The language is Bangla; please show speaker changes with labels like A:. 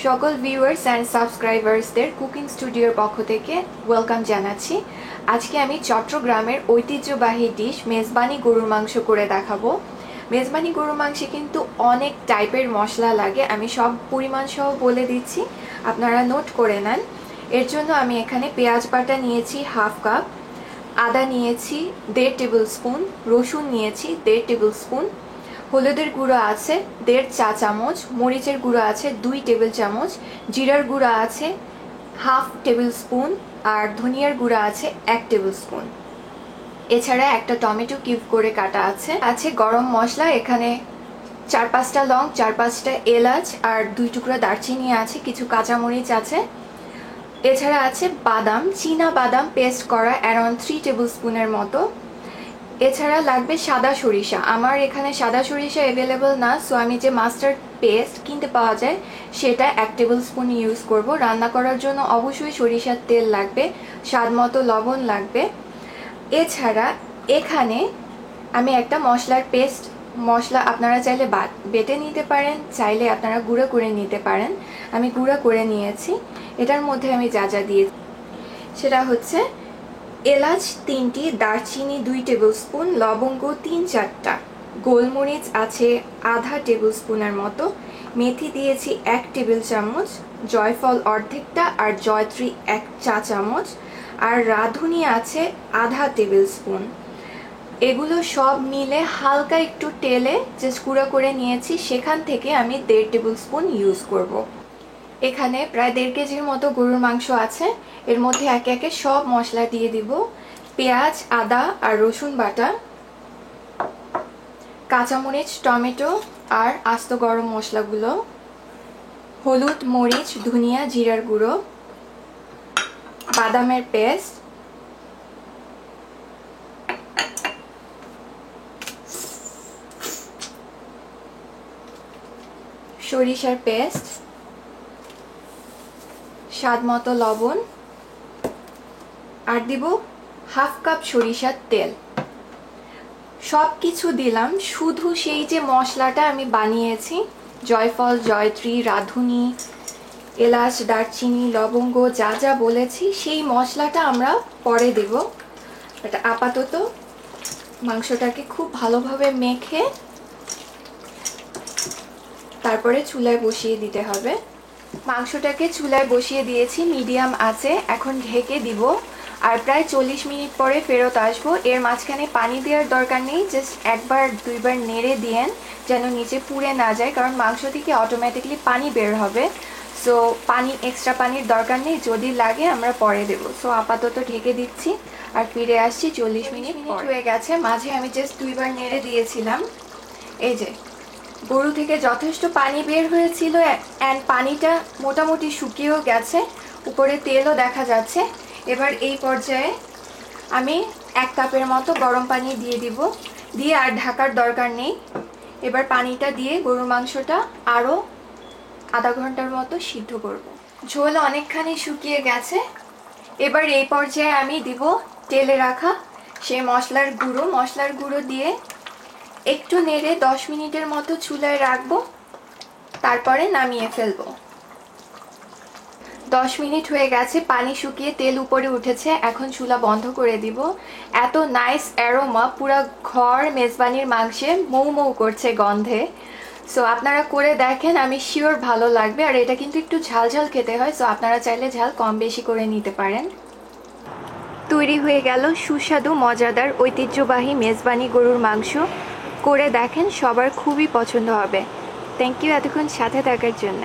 A: সকল ভিউয়ার্স অ্যান্ড সাবস্ক্রাইবার্সদের কুকিং স্টুডিওর পক্ষ থেকে ওয়েলকাম জানাচ্ছি। আজকে আমি চট্টগ্রামের ঐতিহ্যবাহী ডিশ মেজবানি গরুর মাংস করে দেখাবো। মেজবানি গরুর মাংসে কিন্তু অনেক টাইপের মশলা লাগে, আমি সব পরিমাণ সহ বলে দিচ্ছি, আপনারা নোট করে নেন। এর জন্য আমি এখানে পেঁয়াজ বাটা নিয়েছি হাফ কাপ, আদা নিয়েছি 1.5 টেবিল স্পুন, রসুন নিয়েছি 1.5 টেবিল স্পুন, হলুদের গুঁড়ো আছে 1.5 চা চামচ, মরিচের গুঁড়ো আছে 2 টেবিল চামচ, জিরার গুঁড়ো আছে হাফ টেবিল স্পুন, আর ধনিয়ার গুঁড়ো আছে 1 টেবিল স্পুন। এছাড়া একটা টমেটো কিউব করে কাটা আছে গরম মশলা, এখানে 4-5টা লং, 4-5টা এলাচ আর 2 টুকরা দারচিনি আছে, কিছু কাঁচামরিচ আছে। এছাড়া আছে বাদাম, চীনা বাদাম পেস্ট করা অ্যারাউন্ড 3 টেবিল স্পুনের মতো। এছাড়া লাগবে সাদা সরিষা, আমার এখানে সাদা সরিষা অ্যাভেলেবল না, সো আমি যে মাস্টার্ড পেস্ট কিনতে পাওয়া যায় সেটা 1 টেবিল স্পুন ইউজ করব। রান্না করার জন্য অবশ্যই সরিষার তেল লাগবে, স্বাদ মতো লবণ লাগবে। এছাড়া এখানে আমি একটা মশলার পেস্ট, মশলা আপনারা চাইলে বেটে নিতে পারেন, চাইলে আপনারা গুঁড়ো করে নিতে পারেন, আমি গুঁড়ো করে নিয়েছি। এটার মধ্যে আমি যা যা দিয়েছি সেটা হচ্ছে এলাচ 3টি, দারচিনি 2 টেবিল স্পুন, লবঙ্গ 3-4টা, গোলমরিচ আছে আধা টেবিল স্পুনের মতো, মেথি দিয়েছি 1 টেবিল চামচ, জয়ফল অর্ধেকটা আর জয়ত্রী 1 চা চামচ, আর রাঁধুনি আছে আধা টেবিল স্পুন। এগুলো সব মিলে হালকা একটু তেলে জাস্ট গুঁড়ো করে নিয়েছি, সেখান থেকে আমি 1.5 টেবিল স্পুন ইউজ করব। এখানে প্রায় 1.5 কেজির মতো গরুর মাংস আছে, এর মধ্যে একে একে সব মশলা দিয়ে দিব। পেঁয়াজ, আদা আর রসুন বাটা, কাঁচামরিচ, টমেটো আর আস্ত গরম মশলাগুলো, হলুদ, মরিচ, ধনিয়া, জিরার গুঁড়ো, বাদামের পেস্ট, সরিষার পেস্ট, স্বাদ মতো লবণ, আর দিব হাফ কাপ সরিষার তেল। সব কিছু দিলাম, শুধু সেই যে মশলাটা আমি বানিয়েছি, জয়ফল, জয়ত্রী, রাঁধুনি, এলাচ, দারচিনি, লবঙ্গ যা যা বলেছি সেই মশলাটা আমরা পরে দেব। এটা আপাতত মাংসটাকে খুব ভালোভাবে মেখে তারপরে চুলায় বসিয়ে দিতে হবে। মাংসটাকে চুলায় বসিয়ে দিয়েছি মিডিয়াম আঁচে, এখন ঢেকে দিব আর প্রায় 40 মিনিট পরে ফেরত আসবো। এর মাঝখানে পানি দেওয়ার দরকার নেই, জাস্ট 1-2বার নেড়ে দিয়েন যেন নিচে পুড়ে না যায়, কারণ মাংস থেকে অটোমেটিকলি পানি বের হবে। সো এক্সট্রা পানির দরকার নেই, যদি লাগে আমরা পরে দেব। সো আপাতত ঢেকে দিচ্ছি আর ফিরে আসছি 40 মিনিট হয়ে গেছে। মাঝে আমি জাস্ট 2বার নেড়ে দিয়েছিলাম। এই যে গরু থেকে যথেষ্ট পানি বের হয়েছিল অ্যান্ড পানিটা মোটামুটি শুকিয়েও গেছে, উপরে তেলও দেখা যাচ্ছে। এবার এই পর্যায়ে আমি 1 কাপের মতো গরম পানি দিয়ে দিব, দিয়ে আর ঢাকার দরকার নেই। এবার পানিটা দিয়ে গরুর মাংসটা আরও আধা ঘন্টার মতো সিদ্ধ করব। ঝোল অনেকখানি শুকিয়ে গেছে। এবার এই পর্যায়ে আমি দিব তেলে রাখা সেই মশলার গুঁড়ো দিয়ে একটু নেড়ে 10 মিনিটের মতো চুলায় রাখবো, তারপরে নামিয়ে ফেলবো। 10 মিনিট হয়ে গেছে, পানি শুকিয়ে তেল উপরে উঠেছে, এখন চুলা বন্ধ করে দিব। এত নাইস অ্যারোমা, পুরো ঘর মেজবানির মাংসে মৌ মৌ করছে গন্ধে। সো আপনারা করে দেখেন, আমি শিওর ভালো লাগবে। আর এটা কিন্তু একটু ঝাল ঝাল খেতে হয়, সো আপনারা চাইলে ঝাল কম বেশি করে নিতে পারেন। তৈরি হয়ে গেল সুস্বাদু মজাদার ঐতিহ্যবাহী মেজবানি গরুর মাংস। করে দেখেন, সবার খুবই পছন্দ হবে। থ্যাংক ইউ এতক্ষণ সাথে থাকার জন্য।